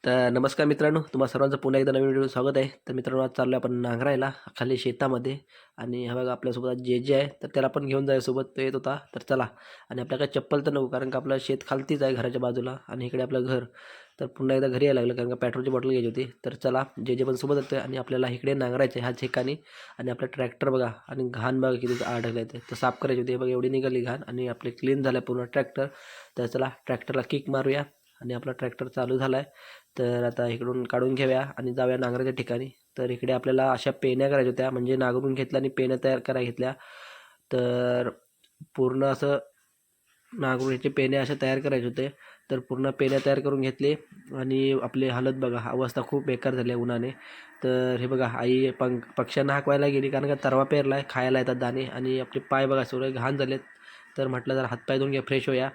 तर नमस्कार मित्रांनो, तुम्हा सर्वांचं पुन्हा एकदा नवीन व्हिडिओ स्वागत आहे. तर मित्रांनो, आज चाललो आपण नांगरायला खाली शेतामध्ये आणि हा बघा आपल्यासोबत आज जे आहे, तर त्याला पण घेऊन जायला सोबत तो येत होता. तर चला. आणि आपल्या काय चप्पल तर नको, कारण का आपलं शेत खालतीच आहे घराच्या बाजूला आणि इकडे आपलं घर. तर पुन्हा एकदा घरी यायला लागलं, कारण का पेट्रोलची बॉटल घ्यायची होती. तर चला, जे पण सोबत येतोय आणि आपल्याला इकडे नांगरायचं आहे ह्या ठिकाणी. आणि आपला ट्रॅक्टर बघा आणि घाण बघा किती अडकलं आहे, तर साफ करायची होती. हे बघा एवढी निघाली घाण आणि आपले क्लीन झालं पूर्ण ट्रॅक्टर. तर चला ट्रॅक्टरला किक मारूया आणि आपला ट्रॅक्टर चालू झाला आहे. तर आता इकडून काढून घेऊया आणि जाऊया नांगराच्या ठिकाणी. तर इकडे आपल्याला अशा पेन्या करायच्या होत्या, म्हणजे नांगरून घेतल्या आणि पेन्या तयार करायला घेतल्या. तर पूर्ण असं नांगरून ह्याचे पेन्या अशा तयार करायचे होते. तर पूर्ण पेन्या तयार करून घेतले आणि आपली हालत बघा, अवस्था खूप बेकार झाली आहे उन्हाने. तर हे बघा आई पक्ष्यांना हाकवायला गेली, कारण का तरवा पेरला आहे, खायला येतात दाणे. आणि आपले पाय बघा सगळे घाण झालेत. तर म्हटलं जरा हातपाय धुवून घ्या, फ्रेश होऊया.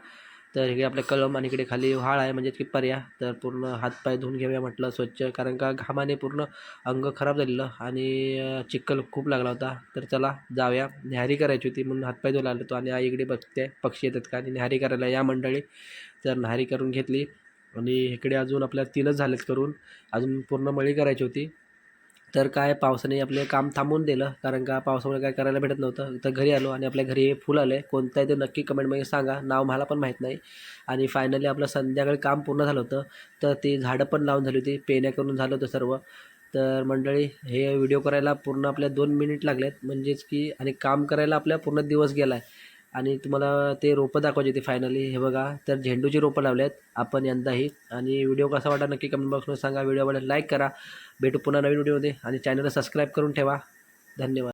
तर इकडे आपलं कलम आणि इकडे खाली व्हाळ आहे, म्हणजे टिप्पर. तर पूर्ण हातपाय धुवून घेऊया म्हटलं स्वच्छ, कारण का घामाने पूर्ण अंग खराब झालेलं आणि चिखल खूप लागला होता. तर चला जाऊया, न्याहारी करायची होती म्हणून हातपाय धुवायला आलो होतो. आणि आई इकडे बघते पक्षी येतात का, आणि न्याहारी करायला या मंडळी. तर न्याहारी करून घेतली आणि इकडे अजून आपल्या 3च झालेत करून, अजून पूर्ण मळी करायची होती. तर काय पावसाने आपले काम थांबवून दिलं, कारण का पावसामुळे काय करायला भेटत नव्हतं. तर घरी आलो आणि आपल्या घरी फुल आलं आहे. कोणतं आहे ते नक्की कमेंटमध्ये सांगा, नाव मला पण माहीत नाही. आणि फायनली आपलं संध्याकाळी काम पूर्ण झालं होतं. तर ती झाडं पण लावून झाली होती, पेन्या करून झालं होतं सर्व. तर मंडळी, हे व्हिडिओ करायला पूर्ण आपल्या 2 मिनिट लागलेत, म्हणजेच की आणि काम करायला आपल्या पूर्ण दिवस गेला आहे. आणि तुम्हाला ते रोपं दाखवायची होती फायनली. हे बघा, तर झेंडूची रोपं लावली आहेत आपण यंदाही. आणि व्हिडिओ कसा वाटला नक्की कमेंट बॉक्समध्ये सांगा. व्हिडिओ आवडल्यास लाईक करा. भेटू पुन्हा नवीन व्हिडिओमध्ये आणि चॅनलला सबस्क्राईब करून ठेवा. धन्यवाद.